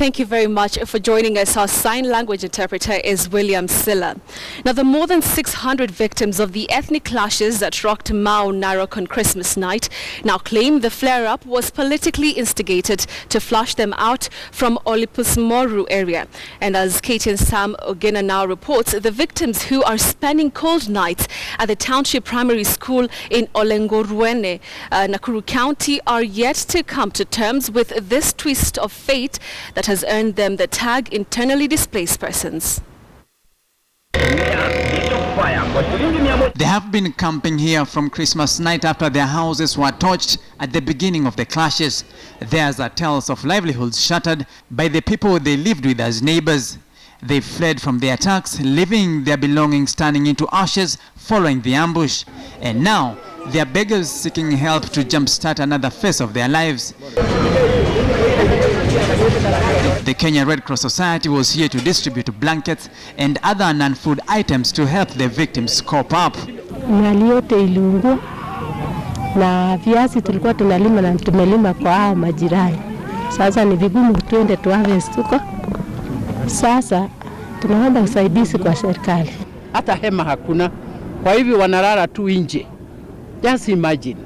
Thank you very much for joining us. Our sign language interpreter is William Silla. Now, the more than 600 victims of the ethnic clashes that rocked Mau Narok on Christmas night now claim the flare-up was politically instigated to flush them out from Olipusmoru area. And as KTN Sam Ogena now reports, the victims who are spending cold nights at the township primary school in Olengoruene, Nakuru County, are yet to come to terms with this twist of fate that has earned them the tag internally displaced persons. They have been camping here from Christmas night after their houses were torched at the beginning of the clashes. Theirs are tales of livelihoods shattered by the people they lived with as neighbors. They fled from the attacks, leaving their belongings turning into ashes following the ambush. And now, they are beggars seeking help to jumpstart another phase of their lives. The Kenya Red Cross Society was here to distribute blankets and other non-food items to help the victims cope up. Mali yote iliungua na viazi tulikuwa tunalima na tumelima kwa hao majirani. Sasa ni vigumu tuende tuharvest huko. Sasa tunaomba usaidizi kwa serikali. Hata hema hakuna. Kwa hivyo wanalala tu nje. Just imagine.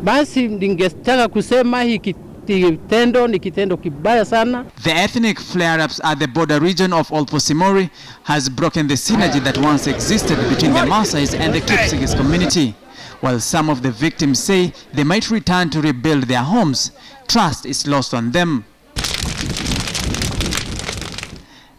Basi ningetaka kusema hiki kitendo ni kitendo kibaya sana. The ethnic flare-ups at the border region of Olpusimori has broken the synergy that once existed between the Maasais and the Kipsigis community. While some of the victims say they might return to rebuild their homes, trust is lost on them.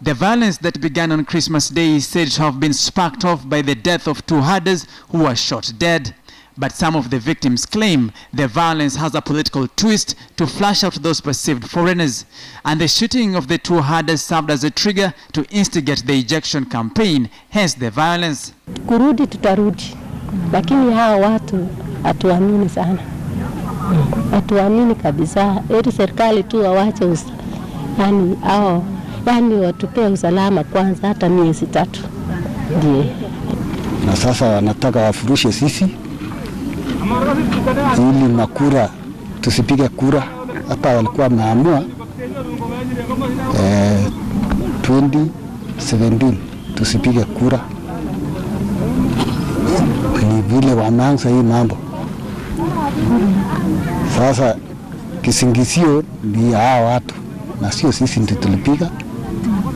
The violence that began on Christmas Day is said to have been sparked off by the death of two herders who were shot dead. But some of the victims claim the violence has a political twist to flush out those perceived foreigners. And the shooting of the two herders served as a trigger to instigate the ejection campaign, hence the violence. Kurudi tutarudi, lakini hawa watu hatuamini sana. Hatuamini kabisa. Eti serikali tu wawache yani watupee usalama kwanza hata miezi 3. Ndiye. Na sasa wanataka wafurushe sisi ili makura tusipige kura. Hapa walikuwa wameamua 2017 tusipige kura. Ni vile wameanza hii mambo. Sasa kisingisio ni hawa watu na sio sisi ndio tulipiga.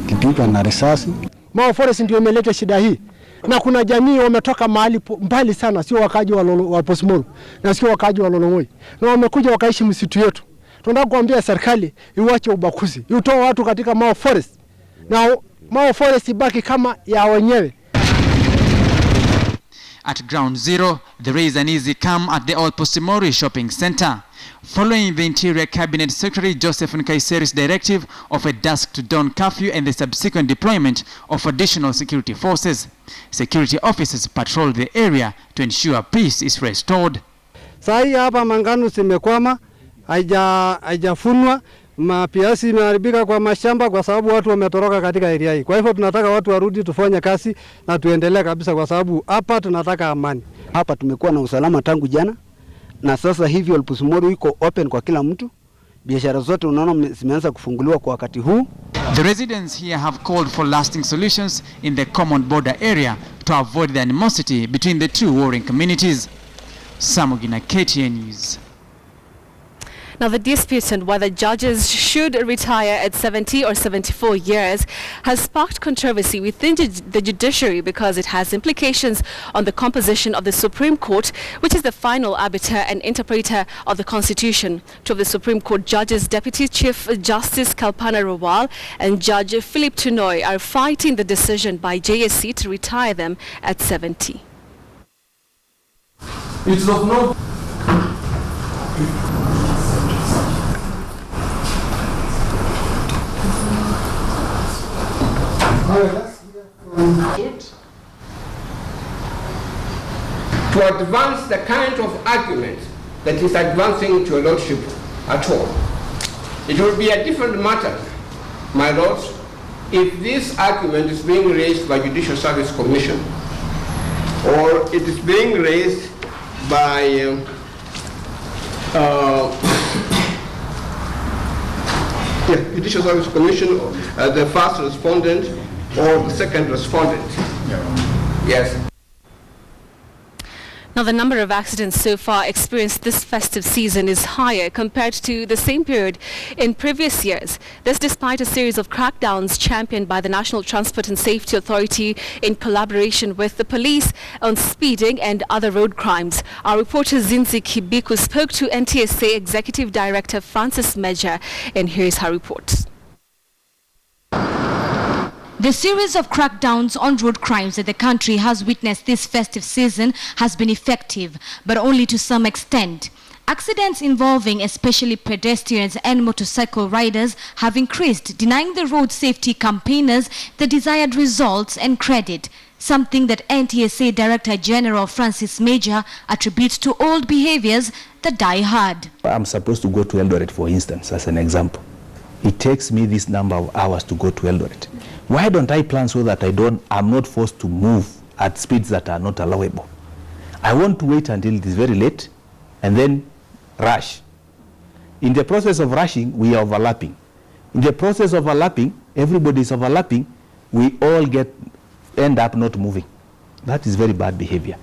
Kipigwa na risasi. Mau Forest ndio imeleta shida hii. Na kuna jamii wametoka mahali mbali sana, sio wakaji wa Posmoru na sio wakaji wa Lolongoi. Na wamekuja wakaishi msitu yetu. Tunataka kuambia serikali iwache ubakuzi. Itoe watu katika Mau Forest. Na Mau Forest ibaki kama ya wenyewe. At ground zero, there is an easy calm at the Old Postimori shopping center. Following the Interior Cabinet Secretary Joseph Nkaiseri's directive of a dusk-to-dawn curfew and the subsequent deployment of additional security forces, security officers patrol the area to ensure peace is restored. Sai hapa mangano zimekwama, haijafunwa, mapiasi imeharibika kwa mashamba kwa sababu watu wametoroka katika area hii. Kwa hivyo tunataka watu warudi tufanye kazi na tuendelee kabisa kwa sababu hapa tunataka amani. Hapa tumekuwa na usalama tangu jana. Na sasa hivi Olpusimori iko open kwa kila mtu. Biashara zote unaona zimeanza kufunguliwa kwa wakati huu. The residents here have called for lasting solutions in the common border area to avoid the animosity between the two warring communities. Samugina, KTN News. Now, the dispute on whether judges should retire at 70 or 74 years has sparked controversy within the judiciary because it has implications on the composition of the Supreme Court, which is the final arbiter and interpreter of the Constitution. Two of the Supreme Court judges, Deputy Chief Justice Kalpana Rawal and Judge Philip Tunoy, are fighting the decision by JSC to retire them at 70. It's of no to advance the kind of argument that is advancing to your lordship at all. It will be a different matter, my lords, if this argument is being raised by Judicial Service Commission or it is being raised by Judicial Service Commission, the first respondent or the second respondent. Yes. Now, the number of accidents so far experienced this festive season is higher compared to the same period in previous years. This despite a series of crackdowns championed by the National Transport and Safety Authority in collaboration with the police on speeding and other road crimes. Our reporter Zinzi Kibiku spoke to NTSA Executive Director Francis Major, and here's her report. The series of crackdowns on road crimes that the country has witnessed this festive season has been effective, but only to some extent. Accidents involving especially pedestrians and motorcycle riders have increased, denying the road safety campaigners the desired results and credit, something that NTSA Director General Francis Major attributes to old behaviors that die hard. I'm supposed to go to Eldoret, for instance, as an example. It takes me this number of hours to go to Eldoret. Why don't I plan so that I'm not forced to move at speeds that are not allowable? I want to wait until it is very late and then rush. In the process of rushing, we are overlapping. In the process of overlapping, everybody is overlapping, we all end up not moving. That is very bad behavior.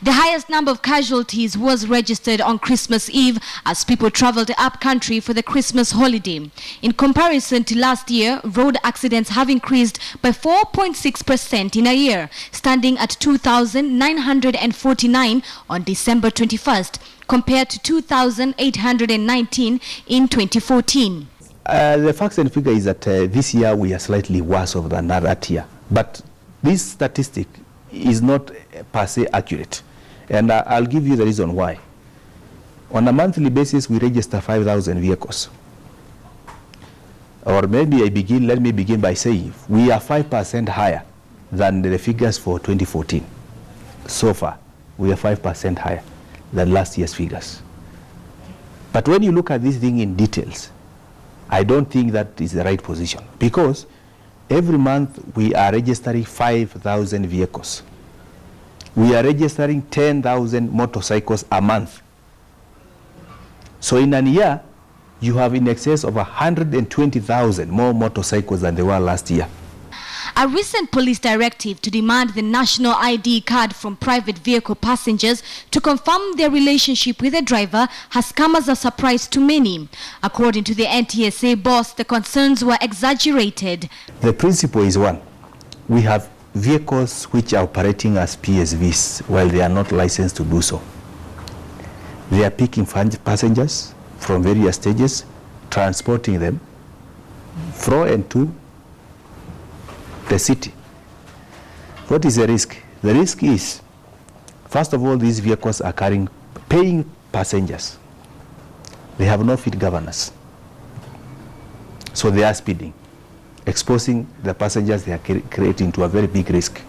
The highest number of casualties was registered on Christmas Eve as people traveled up country for the Christmas holiday. In comparison to last year, road accidents have increased by 4.6% in a year, standing at 2,949 on December 21st, compared to 2,819 in 2014. The facts and figure is that this year we are slightly worse off than that year. But this statistic is not per se accurate. And I'll give you the reason why. On a monthly basis, we register 5,000 vehicles. Or maybe let me begin by saying we are 5% higher than the figures for 2014. So far, we are 5% higher than last year's figures. But when you look at this thing in details, I don't think that is the right position, because every month we are registering 5,000 vehicles. We are registering 10,000 motorcycles a month. So in a year, you have in excess of 120,000 more motorcycles than they were last year. A recent police directive to demand the national ID card from private vehicle passengers to confirm their relationship with the driver has come as a surprise to many. According to the NTSA boss, the concerns were exaggerated. The principle is one. We have vehicles which are operating as PSVs while they are not licensed to do so. They are picking passengers from various stages, transporting them from and to the city. What is the risk? The risk is, first of all, these vehicles are paying passengers. They have no fit governors. So they are speeding, exposing the passengers they are creating to a very big risk.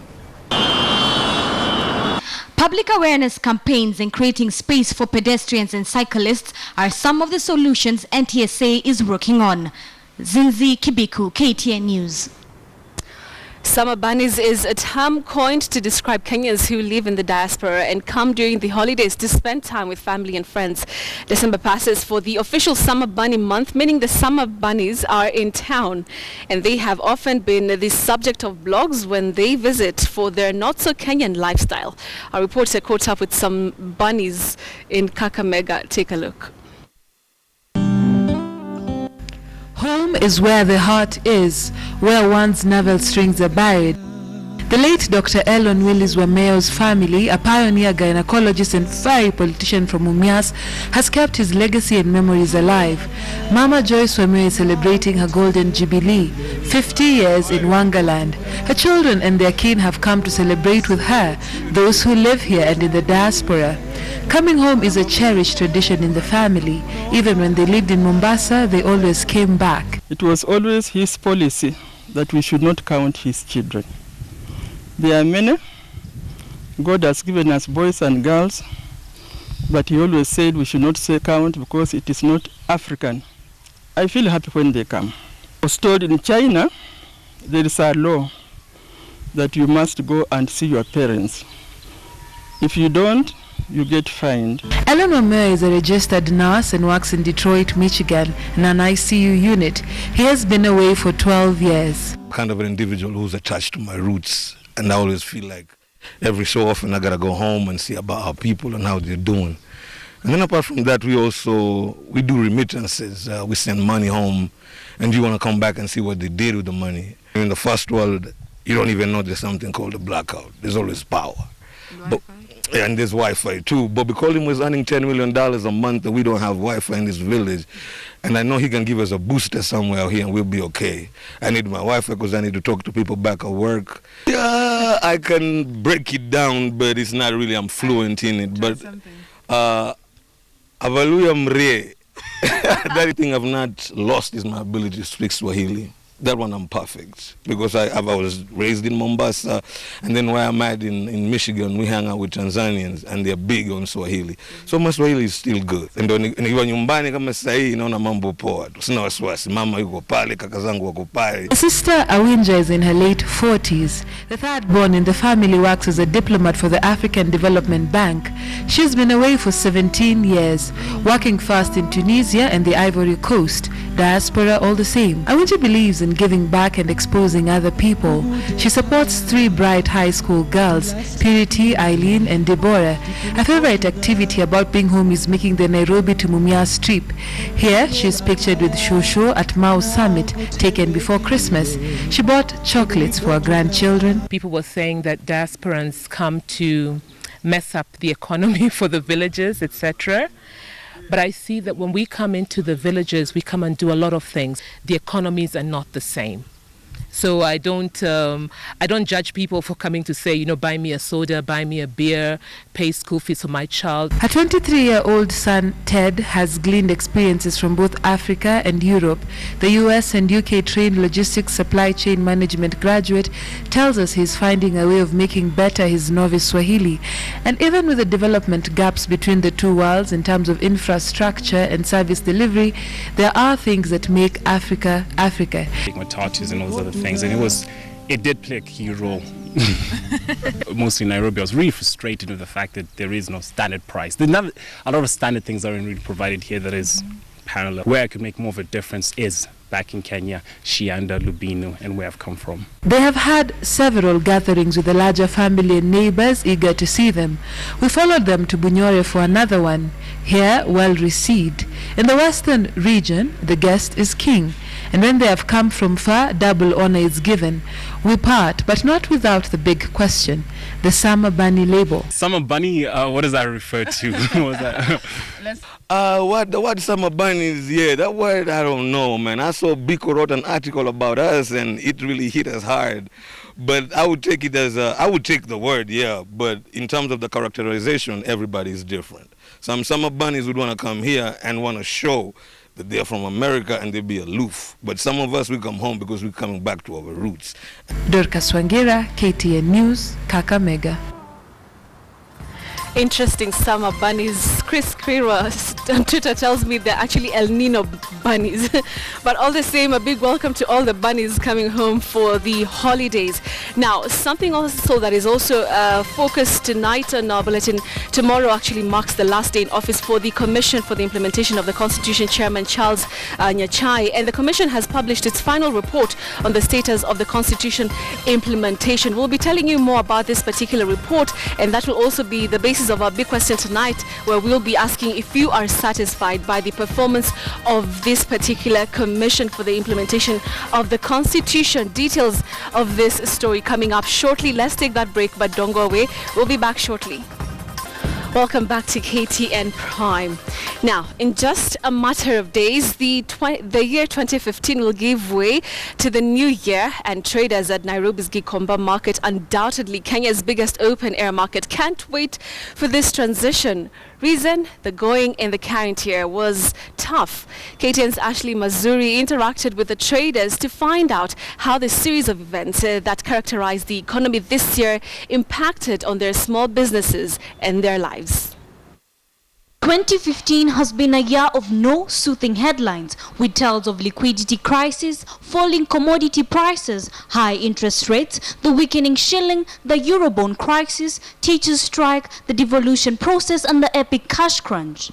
Public awareness campaigns and creating space for pedestrians and cyclists are some of the solutions NTSA is working on. Zinzi Kibiku, KTN News. Summer bunnies is a term coined to describe Kenyans who live in the diaspora and come during the holidays to spend time with family and friends. December passes for the official summer bunny month, meaning the summer bunnies are in town, and they have often been the subject of blogs when they visit for their not-so-Kenyan lifestyle. Our reporter caught up with some bunnies in Kakamega. Take a look. Home is where the heart is, where one's navel strings are buried. The late Dr. Elon Willis Wameo's family, a pioneer gynecologist and fiery politician from Mumias, has kept his legacy and memories alive. Mama Joyce Wameo is celebrating her golden jubilee, 50 years in Wangaland. Her children and their kin have come to celebrate with her, those who live here and in the diaspora. Coming home is a cherished tradition in the family. Even when they lived in Mombasa, they always came back. It was always his policy that we should not count his children. There are many. God has given us boys and girls, but he always said we should not say count because it is not African. I feel happy when they come. I was told in China there is a law that you must go and see your parents. If you don't, you get fined. Ellen Omeo is a registered nurse and works in Detroit, Michigan, in an ICU unit. He has been away for 12 years. Kind of an individual who's attached to my roots, and I always feel like every so often I gotta go home and see about our people and how they're doing. And then apart from that, we do remittances. We send money home, and you want to come back and see what they did with the money. In the first world, you don't even know there's something called a blackout. There's always power. And there's Wi-Fi too. But because he was earning $10 million a month and we don't have Wi-Fi in this village, and I know he can give us a booster somewhere out here and we'll be okay. I need my Wi-Fi because I need to talk to people back at work. Yeah, I can break it down, but it's not really, I'm fluent in it. But Avaluya Mre, that thing I've not lost is my ability to speak Swahili. That one I'm perfect because I was raised in Mombasa, and then where I'm at in Michigan, we hang out with Tanzanians and they're big on Swahili. So my Swahili is still good. And nikiwa nyumbani kama sasa hii naona mambo poa. Sina wasiwasi, mama yuko pale, kaka zangu wako pale. Sister Awinja is in her late 40s. The third born in the family works as a diplomat for the African Development Bank. She's been away for 17 years, working first in Tunisia and the Ivory Coast. Diaspora all the same. Awinja believes in giving back and exposing other people. She supports 3 bright high school girls, Purity, Eileen and Deborah. Her favorite activity about being home is making the Nairobi to Mumias trip. Here she's pictured with Shosho at Mau Summit, taken before Christmas. She bought chocolates for her grandchildren. People were saying that diasporans come to mess up the economy for the villages, etc. But I see that when we come into the villages, we come and do a lot of things. The economies are not the same. So I don't judge people for coming to say, buy me a soda, buy me a beer, pay school fees for my child. Her 23-year-old son, Ted, has gleaned experiences from both Africa and Europe. The US and UK trained logistics supply chain management graduate tells us he's finding a way of making better his novice Swahili. And even with the development gaps between the two worlds in terms of infrastructure and service delivery, there are things that make Africa, Africa. Matatus and all those other things, and it did play a key role. Mostly in Nairobi, I was really frustrated with the fact that there is no standard price. There's not a lot of standard things that are really provided here that is parallel. Where I could make more of a difference is back in Kenya, Shianda, Lubino, and where I've come from. They have had several gatherings with the larger family and neighbors eager to see them. We followed them to Bunyore for another one. Here, well received. In the western region, the guest is king. And when they have come from far, double honor is given. We part, but not without the big question, the Summer Bunny label. Summer Bunny, what does that refer to? What the word Summer Bunny is, yeah, that word I don't know, man. I saw Biko wrote an article about us and it really hit us hard. But I would take it as I would take the word, yeah, but in terms of the characterization, everybody is different. Some Summer Bunnies would want to come here and want to show that they're from America and they be aloof. But some of us, we come home because we're coming back to our roots. Dorcas Wangira, KTN News, Kakamega. Interesting summer bunnies. Chris Quira on Twitter tells me they're actually El Nino bunnies. But all the same, a big welcome to all the bunnies coming home for the holidays. Now, something also that is also focused tonight on our bulletin. Tomorrow actually marks the last day in office for the Commission for the Implementation of the Constitution, Chairman Charles Nyachai. And the Commission has published its final report on the status of the Constitution implementation. We'll be telling you more about this particular report, and that will also be the basis of our big question tonight, where we'll be asking if you are satisfied by the performance of this particular Commission for the Implementation of the Constitution. Details of this story coming up shortly. Let's take that break, but don't go away. We'll be back shortly. Welcome back to KTN Prime. Now, in just a matter of days, the year 2015 will give way to the new year, and traders at Nairobi's Gikomba market, undoubtedly Kenya's biggest open-air market, can't wait for this transition. Reason? The going in the current year was tough. KTN's Ashley Mazuri interacted with the traders to find out how the series of events that characterized the economy this year impacted on their small businesses and their lives. 2015 has been a year of no soothing headlines, with tales of liquidity crisis, falling commodity prices, high interest rates, the weakening shilling, the Eurobond crisis, teachers' strike, the devolution process and the epic cash crunch.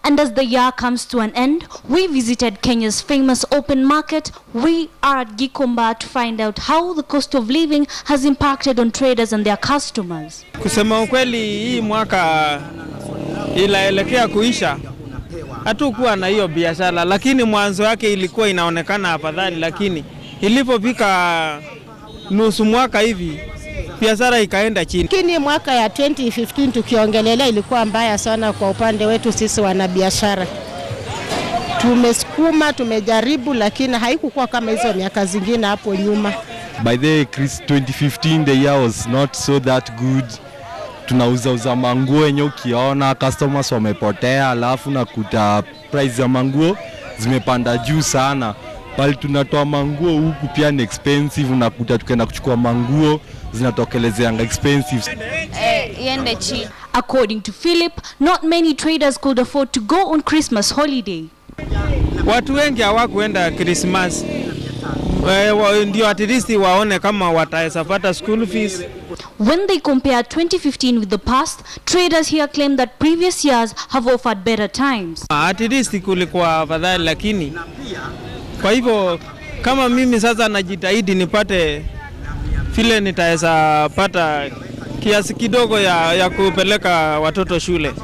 And as the year comes to an end, we visited Kenya's famous open market. We are at Gikomba to find out how the cost of living has impacted on traders and their customers. Kusema ukweli, hii mwaka ilaelekea kuisha, hatukuwa na hiyo biashara, lakini mwanzo wake ilikuwa inaonekana afadhali, lakini ilipofika nusu mwaka hivi biashara ikaenda chini. Lakini mwaka ya 2015 tukiongelelea ilikuwa mbaya sana kwa upande wetu sisi wanabiashara. Tumesukuma, tumejaribu, lakini haikuwa kama hizo miaka zingine hapo nyuma. By the 2015 the year was not so that good. Tunauza manguo yenye ukiona customers wamepotea, alafu nakuta price za manguo zimepanda juu sana. Bali tunatoa manguo huku pia ni expensive, unakuta tukaenda kuchukua manguo zinatokelezeanga expensive. According to Philip, not many traders could afford to go on Christmas holiday. Watu wengi hawakuenda Christmas. Ndio at least waone kama wataweza pata school fees. When they compare 2015 with the past, traders here claim that previous years have offered better times. At least kulikuwa afadhali, lakini kwa hivyo kama mimi sasa najitahidi nipate vile nitaweza pata kiasi kidogo ya kupeleka watoto shule.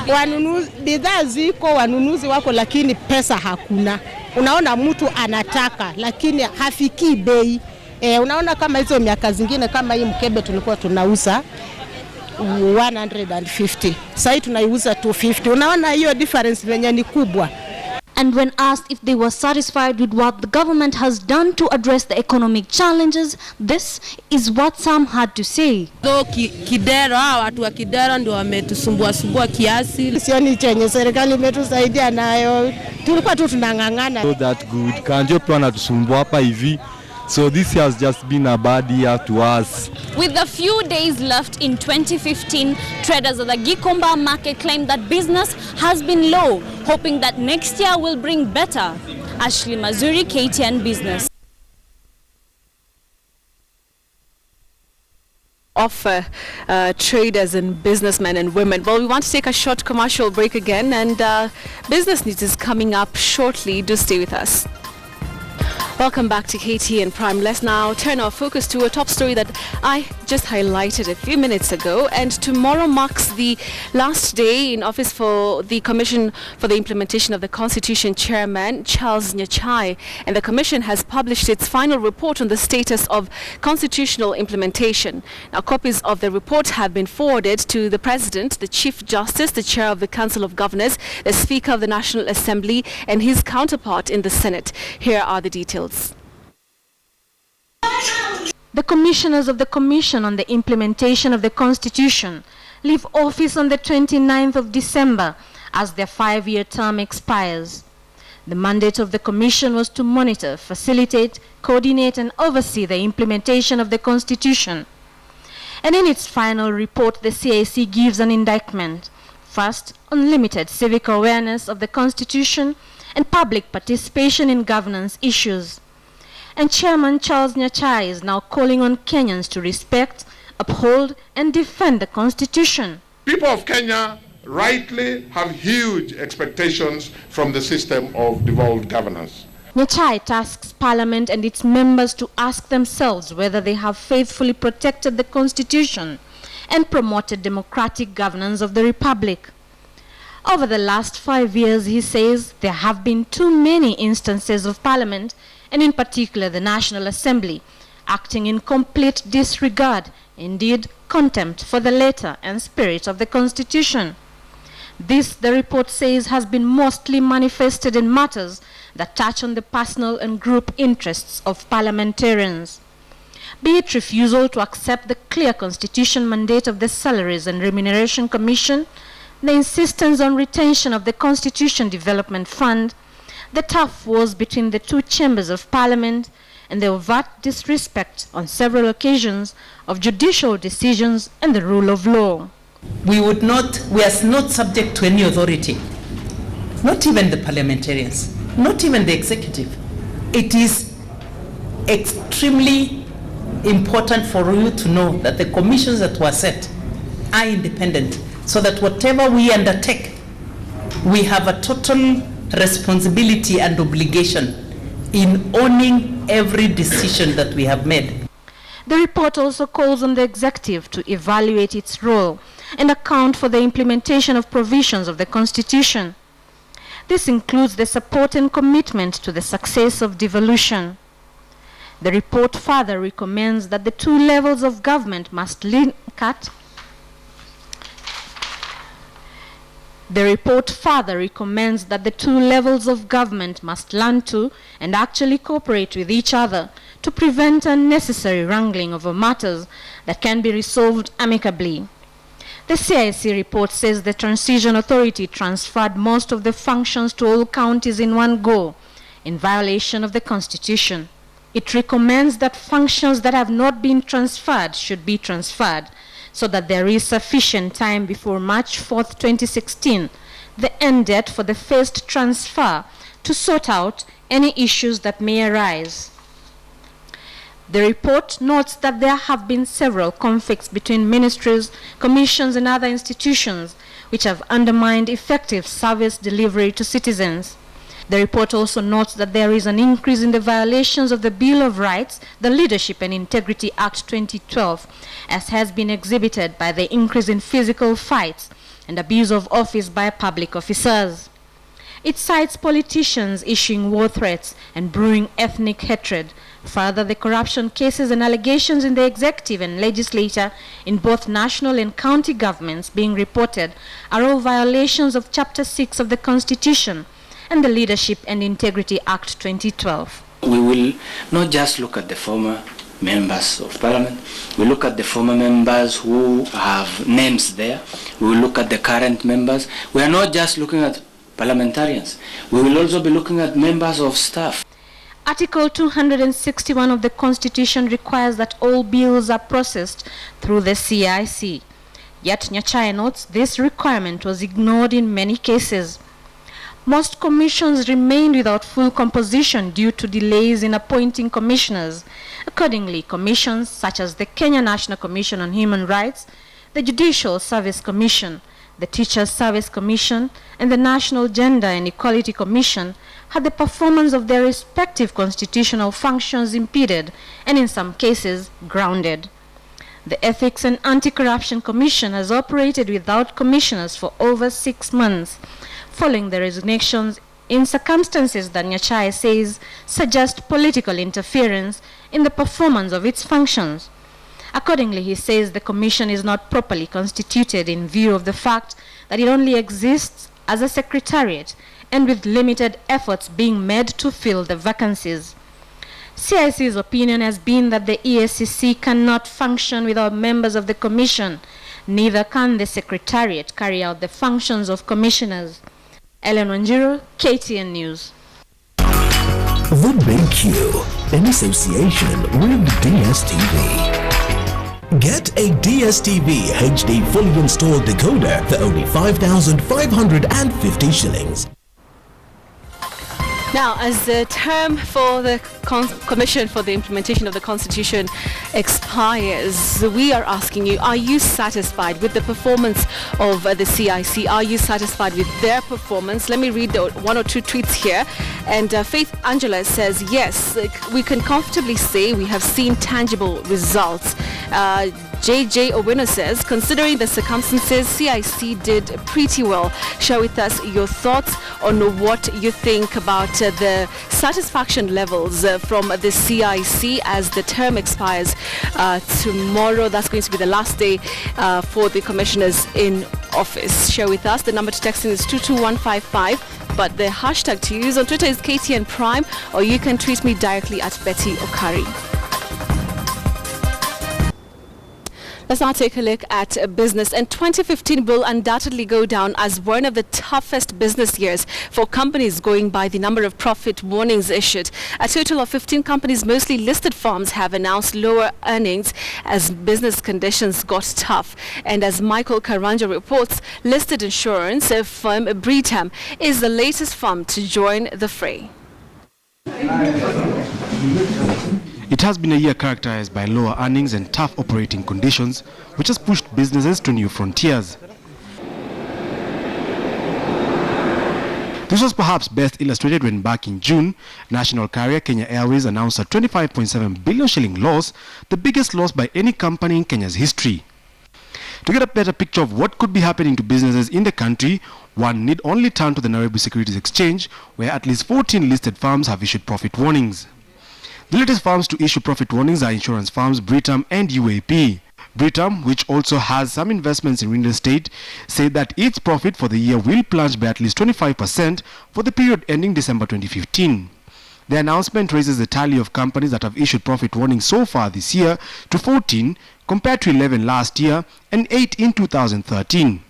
Wanunuzi, bidhaa ziko, wanunuzi wako, lakini pesa hakuna. Unaona mtu anataka lakini hafiki bei. Unaona kama hizo miaka zingine kama hii mkebe tulikuwa tunauza 150. Sasa tunaiuza 250. Unaona hiyo difference venye ni kubwa. And when asked if they were satisfied with what the government has done to address the economic challenges, this is what some had to say. Kidero, watu wa Kidero ndio wametusumbua kiasi. Sioni chenye serikali imetusaidia nayo. Tulikuwa tu tunangangana. So that good. Kanjo pia anatusumbua hapa hivi. So this has just been a bad year to us. With a few days left in 2015, traders at the Gikomba market claim that business has been low, hoping that next year will bring better. Ashley Mazuri, KTN Business. Offer traders and businessmen and women. Well, we want to take a short commercial break again, and business news is coming up shortly. Do stay with us. Welcome back to KTN Prime. Let's now turn our focus to a top story that I just highlighted a few minutes ago. And tomorrow marks the last day in office for the Commission for the Implementation of the Constitution Chairman, Charles Nyachai. And the Commission has published its final report on the status of constitutional implementation. Now, copies of the report have been forwarded to the President, the Chief Justice, the Chair of the Council of Governors, the Speaker of the National Assembly, and his counterpart in the Senate. Here are the details. The commissioners of the Commission on the Implementation of the Constitution leave office on the 29th of December as their 5-year term expires. The mandate of the Commission was to monitor, facilitate, coordinate and oversee the implementation of the Constitution. And in its final report, the CIC gives an indictment. First, on limited civic awareness of the Constitution and public participation in governance issues. And Chairman Charles Nyachai is now calling on Kenyans to respect, uphold and defend the Constitution. People of Kenya rightly have huge expectations from the system of devolved governance. Nyachai tasks Parliament and its members to ask themselves whether they have faithfully protected the Constitution and promoted democratic governance of the Republic. Over the last 5 years, he says, there have been too many instances of Parliament, and in particular the National Assembly, acting in complete disregard, indeed contempt for the letter and spirit of the Constitution. This, the report says, has been mostly manifested in matters that touch on the personal and group interests of parliamentarians. Be it refusal to accept the clear constitution mandate of the Salaries and Remuneration Commission, the insistence on retention of the Constitution Development Fund, the tough wars between the two chambers of Parliament, and the overt disrespect on several occasions of judicial decisions and the rule of law. We are not subject to any authority, not even the parliamentarians, not even the executive. It is extremely important for you to know that the commissions that were set are independent, so that whatever we undertake, we have a total responsibility and obligation in owning every decision that we have made. The report also calls on the executive to evaluate its role and account for the implementation of provisions of the Constitution. This includes the support and commitment to the success of devolution. The report further recommends that the two levels of government must learn to and actually cooperate with each other to prevent unnecessary wrangling over matters that can be resolved amicably. The CIC report says the Transition Authority transferred most of the functions to all counties in one go, in violation of the Constitution. It recommends that functions that have not been transferred should be transferred, so that there is sufficient time before March 4th, 2016, the end date for the first transfer, to sort out any issues that may arise. The report notes that there have been several conflicts between ministries, commissions, and other institutions which have undermined effective service delivery to citizens. The report also notes that there is an increase in the violations of the Bill of Rights, the Leadership and Integrity Act 2012, as has been exhibited by the increase in physical fights and abuse of office by public officers. It cites politicians issuing war threats and brewing ethnic hatred. Further, the corruption cases and allegations in the executive and legislature in both national and county governments being reported are all violations of Chapter 6 of the Constitution and the Leadership and Integrity Act 2012. We will not just look at the former members of parliament, we look at the former members who have names there, we will look at the current members. We are not just looking at parliamentarians, we will also be looking at members of staff. Article 261 of the Constitution requires that all bills are processed through the CIC. Yet Nyachae notes this requirement was ignored in many cases. Most commissions remained without full composition due to delays in appointing commissioners. Accordingly, commissions such as the Kenya National Commission on Human Rights, the Judicial Service Commission, the Teachers Service Commission, and the National Gender and Equality Commission had the performance of their respective constitutional functions impeded and in some cases grounded. The Ethics and Anti-Corruption Commission has operated without commissioners for over 6 months, following the resignations in circumstances that Nyachae says suggest political interference in the performance of its functions. Accordingly, he says the commission is not properly constituted in view of the fact that it only exists as a secretariat and with limited efforts being made to fill the vacancies. CIC's opinion has been that the EACC cannot function without members of the commission, neither can the secretariat carry out the functions of commissioners. Ellen Wanjiru, KTN News. The Big Q, in association with DSTV. Get a DSTV HD fully installed decoder for only 5,550 shillings. Now, as the term for the Commission for the Implementation of the Constitution expires, we are asking you, are you satisfied with the performance of the CIC? Are you satisfied with their performance? Let me read one or two tweets here. And Faith Angela says, yes, we can comfortably say we have seen tangible results. JJ Owino says, considering the circumstances, CIC did pretty well. Share with us your thoughts on what you think about the satisfaction levels from the CIC as the term expires tomorrow. That's going to be the last day for the commissioners in office. Share with us. The number to text in is 22155. But the hashtag to use on Twitter is KTN Prime, or you can tweet me directly at Betty Okari. Let's now take a look at business. And 2015 will undoubtedly go down as one of the toughest business years for companies, going by the number of profit warnings issued. A total of 15 companies, mostly listed firms, have announced lower earnings as business conditions got tough. And as Michael Karanja reports, listed insurance firm Bulletin is the latest firm to join the fray. It has been a year characterized by lower earnings and tough operating conditions, which has pushed businesses to new frontiers. This was perhaps best illustrated when back in June, national carrier Kenya Airways announced a 25.7 billion shilling loss, the biggest loss by any company in Kenya's history. To get a better picture of what could be happening to businesses in the country, one need only turn to the Nairobi Securities Exchange, where at least 14 listed firms have issued profit warnings. The latest firms to issue profit warnings are insurance firms Bulletin and UAP. Bulletin, which also has some investments in real estate, said that its profit for the year will plunge by at least 25% for the period ending December 2015. The announcement raises the tally of companies that have issued profit warnings so far this year to 14, compared to 11 last year and 8 in 2013.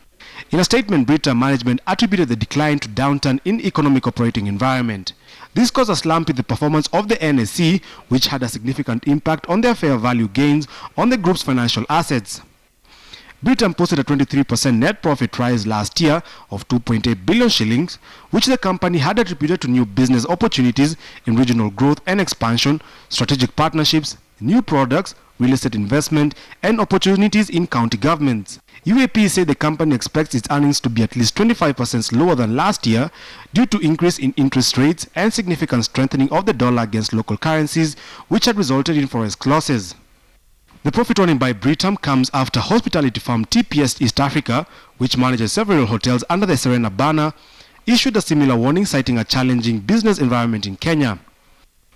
In a statement, Bulletin management attributed the decline to downturn in economic operating environment. This caused a slump in the performance of the NSE, which had a significant impact on their fair value gains on the group's financial assets. Bulletin posted a 23% net profit rise last year of 2.8 billion shillings, which the company had attributed to new business opportunities in regional growth and expansion, strategic partnerships, new products, real estate investment, and opportunities in county governments. UAP said the company expects its earnings to be at least 25% lower than last year due to increase in interest rates and significant strengthening of the dollar against local currencies, which had resulted in forex losses. The profit warning by Bulletin comes after hospitality firm TPS East Africa, which manages several hotels under the Serena banner, issued a similar warning citing a challenging business environment in Kenya.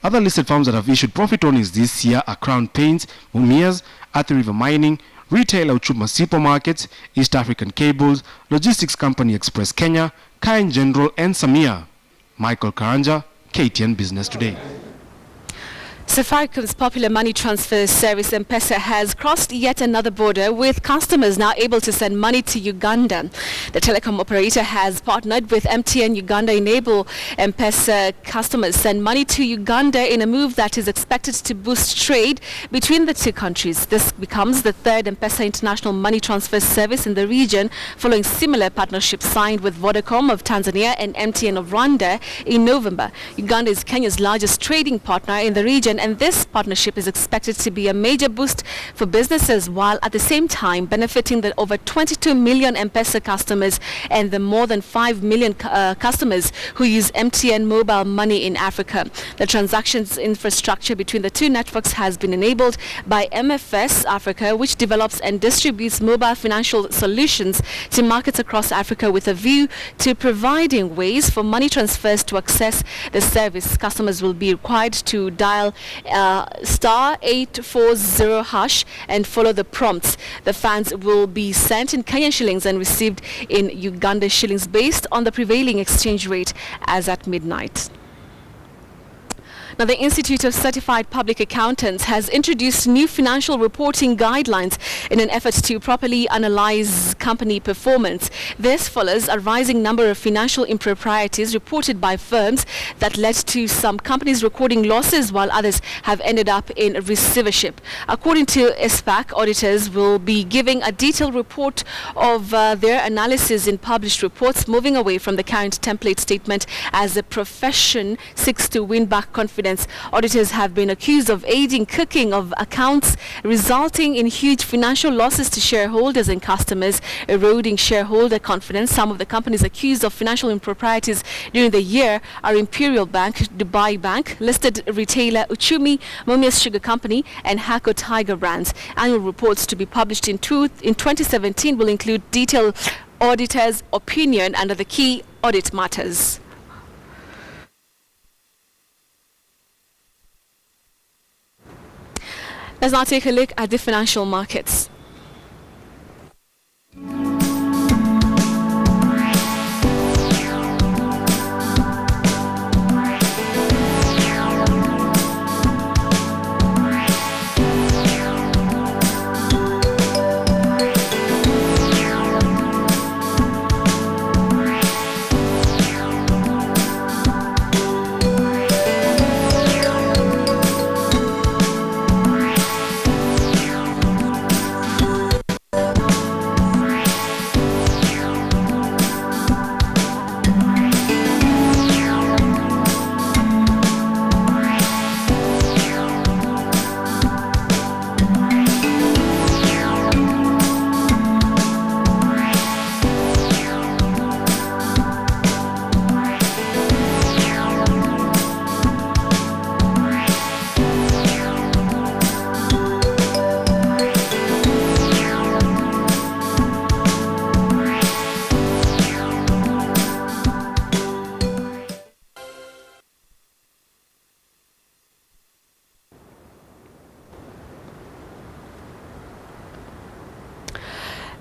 Other listed firms that have issued profit warnings this year are Crown Paints, Mumias, Athi River Mining, retailer Uchuma Supermarkets, East African Cables, logistics company Express Kenya, Kain General, and Samia. Michael Karanja, KTN Business Today. Safaricom's popular money transfer service M-Pesa has crossed yet another border, with customers now able to send money to Uganda. The telecom operator has partnered with MTN Uganda to enable M-Pesa customers send money to Uganda in a move that is expected to boost trade between the two countries. This becomes the third M-Pesa international money transfer service in the region, following similar partnerships signed with Vodacom of Tanzania and MTN of Rwanda in November. Uganda is Kenya's largest trading partner in the region, and this partnership is expected to be a major boost for businesses, while at the same time benefiting the over 22 million M-Pesa customers and the more than 5 million customers who use MTN mobile money in Africa. The transactions infrastructure between the two networks has been enabled by MFS Africa, which develops and distributes mobile financial solutions to markets across Africa with a view to providing ways for money transfers to access the service. Customers will be required to dial star 840 hash and follow the prompts. The funds will be sent in Kenyan shillings and received in Uganda shillings based on the prevailing exchange rate as at midnight. Now, the Institute of Certified Public Accountants has introduced new financial reporting guidelines in an effort to properly analyze company performance. This follows a rising number of financial improprieties reported by firms that led to some companies recording losses while others have ended up in receivership. According to ISPAC, auditors will be giving a detailed report of their analysis in published reports, moving away from the current template statement as the profession seeks to win back confidence. Auditors have been accused of aiding cooking of accounts, resulting in huge financial losses to shareholders and customers, eroding shareholder confidence. Some of the companies accused of financial improprieties during the year are Imperial Bank, Dubai Bank, listed retailer Uchumi, Mumias Sugar Company, and Hako Tiger Brands. Annual reports to be published in 2017 will include detailed auditors' opinion under the key audit matters. Let's now take a look at the financial markets.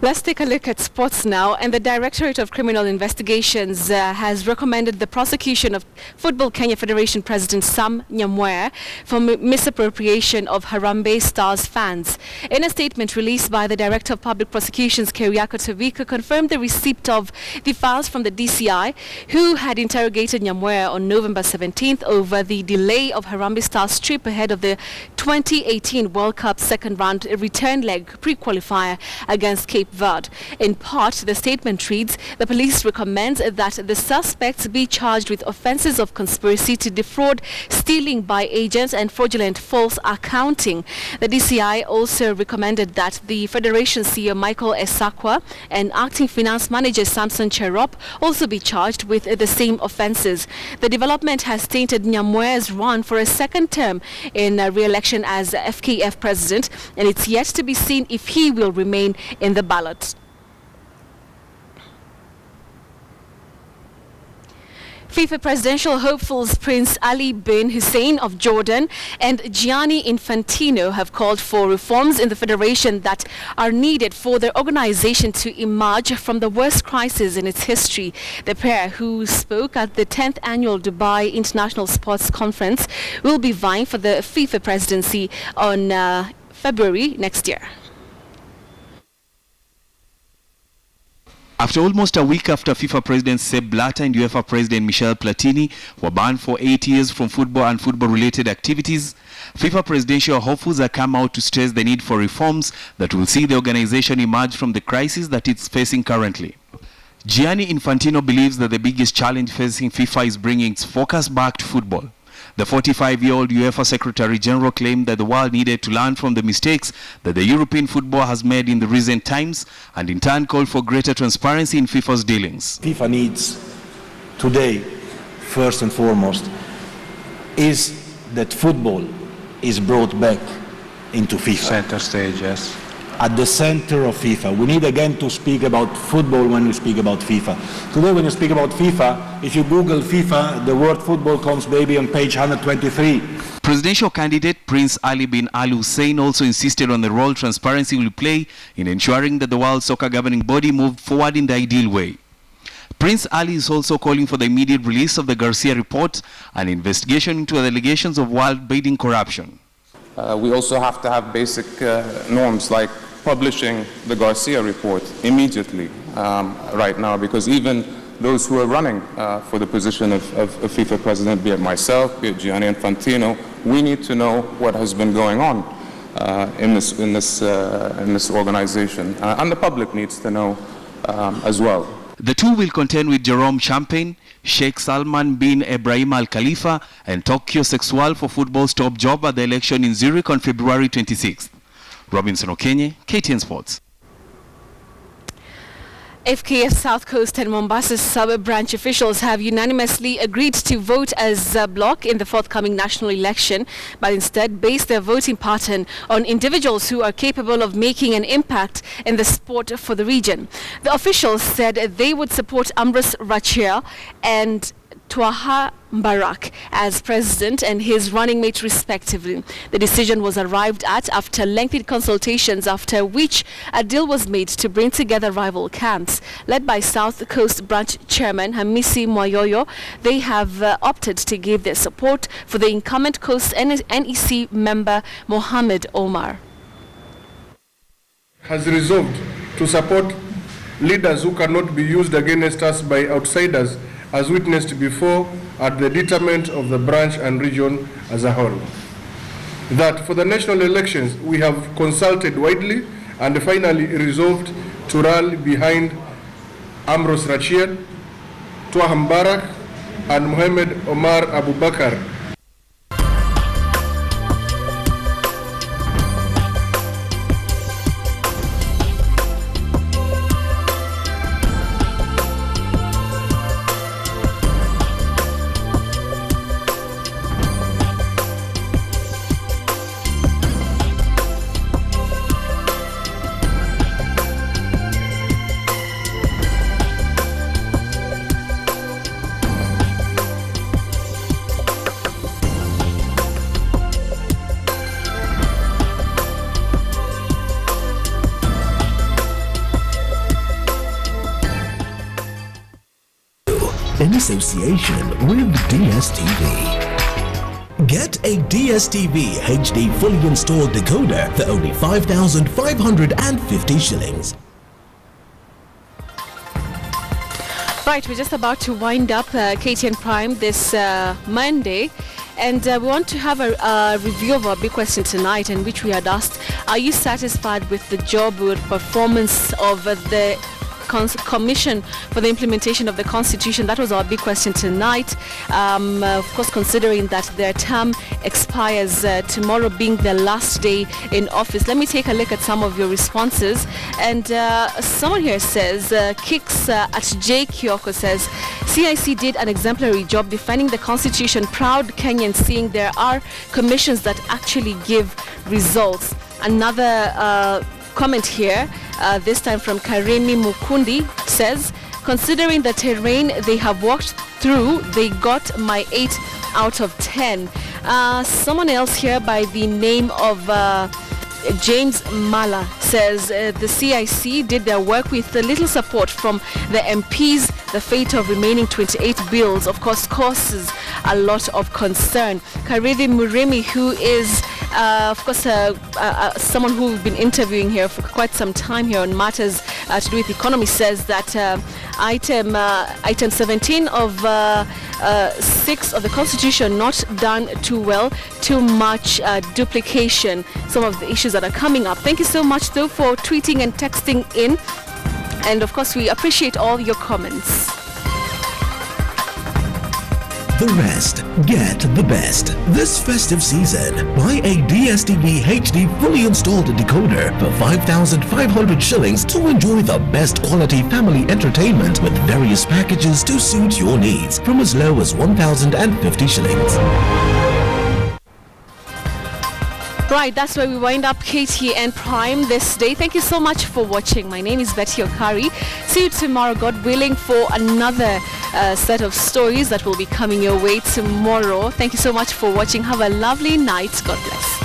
Let's take a look at sports now. And the Directorate of Criminal Investigations has recommended the prosecution of Football Kenya Federation President Sam Nyamweya for misappropriation of Harambee Stars fans. In a statement released by the Director of Public Prosecutions, Keriako Tavika, confirmed the receipt of the files from the DCI, who had interrogated Nyamweya on November 17th over the delay of Harambee Stars' trip ahead of the 2018 World Cup second round return leg pre-qualifier against Cape Verde. In part, the statement reads, the police recommends that the suspects be charged with offences of conspiracy to defraud, stealing by agents and fraudulent false accounting. The DCI also recommended that the Federation CEO Michael Esakwa and Acting Finance Manager Samson Cherop also be charged with the same offences. The development has tainted Nyamweya's run for a second term in re-election as FKF president, and it's yet to be seen if he will remain in the ballot. FIFA presidential hopefuls Prince Ali bin Hussein of Jordan and Gianni Infantino have called for reforms in the federation that are needed for the organization to emerge from the worst crisis in its history. The pair, who spoke at the 10th annual Dubai International Sports Conference, will be vying for the FIFA presidency on February next year. After almost a week after FIFA President Sepp Blatter and UEFA President Michel Platini were banned for 8 years from football and football-related activities, FIFA presidential hopefuls have come out to stress the need for reforms that will see the organization emerge from the crisis that it's facing currently. Gianni Infantino believes that the biggest challenge facing FIFA is bringing its focus back to football. The 45-year-old UEFA Secretary General claimed that the world needed to learn from the mistakes that the European football has made in the recent times, and in turn called for greater transparency in FIFA's dealings. FIFA needs today, first and foremost, is that football is brought back into FIFA. Center stage, yes. At the center of FIFA. We need again to speak about football when we speak about FIFA. Today when you speak about FIFA, if you Google FIFA, the word football comes maybe on page 123. Presidential candidate Prince Ali bin Ali Hussein also insisted on the role transparency will play in ensuring that the World Soccer Governing Body moved forward in the ideal way. Prince Ali is also calling for the immediate release of the Garcia report, an investigation into the allegations of world bidding corruption. We also have to have basic norms like publishing the Garcia report immediately right now, because even those who are running for the position of FIFA president, be it myself, be it Gianni Infantino, we need to know what has been going on in this organization, and the public needs to know as well. The two will contend with Jerome Champagne, Sheikh Salman bin Ibrahim Al Khalifa, and Tokyo Sexual for football's top job at the election in Zurich on February 26th. Robinson Okenye, KTN Sports. FKF South Coast and Mombasa sub-branch officials have unanimously agreed to vote as a bloc in the forthcoming national election, but instead base their voting pattern on individuals who are capable of making an impact in the sport for the region. The officials said they would support Ambrose Rachel and Twaha Mbarak as president and his running mate respectively. The decision was arrived at after lengthy consultations, after which a deal was made to bring together rival camps. Led by South Coast Branch Chairman Hamisi Mwayoyo, they have opted to give their support for the incumbent Coast NEC member Mohammed Omar. Has resolved to support leaders who cannot be used against us by outsiders, as witnessed before at the determinant of the branch and region as a whole. That for the national elections, we have consulted widely and finally resolved to rally behind Ambrose Rachel, Twaha Mbarak, and Mohammed Omar Abubakar. in association with DSTV. Get a DSTV HD fully installed decoder for only 5,550 shillings. Right, we're just about to wind up KTN Prime this Monday. And we want to have a review of our big question tonight, in which we had asked, are you satisfied with the job or performance of the Commission for the Implementation of the Constitution? That was our big question tonight. Of course, considering that their term expires tomorrow being their last day in office. Let me take a look at some of your responses. And someone here says, Kicks at J. Kyoko says, CIC did an exemplary job defending the Constitution. Proud Kenyans seeing there are commissions that actually give results. Another comment here, this time from Karimi Mukundi, says, considering the terrain they have walked through, they got my 8 out of 10. Someone else here by the name of James Mala says the CIC did their work with a little support from the MPs. The fate of remaining 28 bills, of course, causes a lot of concern. Karidhi Muremi, who is of course someone who we've been interviewing here for quite some time here on matters to do with economy, says that item 17 of 6 of the Constitution not done too well, too much duplication, some of the issues that are coming up. Thank you so much though for tweeting and texting in, and of course we appreciate all your comments. The rest get the best. This festive season, buy a DSTV HD fully installed decoder for 5,500 shillings to enjoy the best quality family entertainment with various packages to suit your needs from as low as 1,050 shillings. Right, that's where we wind up KTN Prime this day. Thank you so much for watching. My name is Betty Okari. See you tomorrow, God willing, for another set of stories that will be coming your way tomorrow. Thank you so much for watching. Have a lovely night. God bless.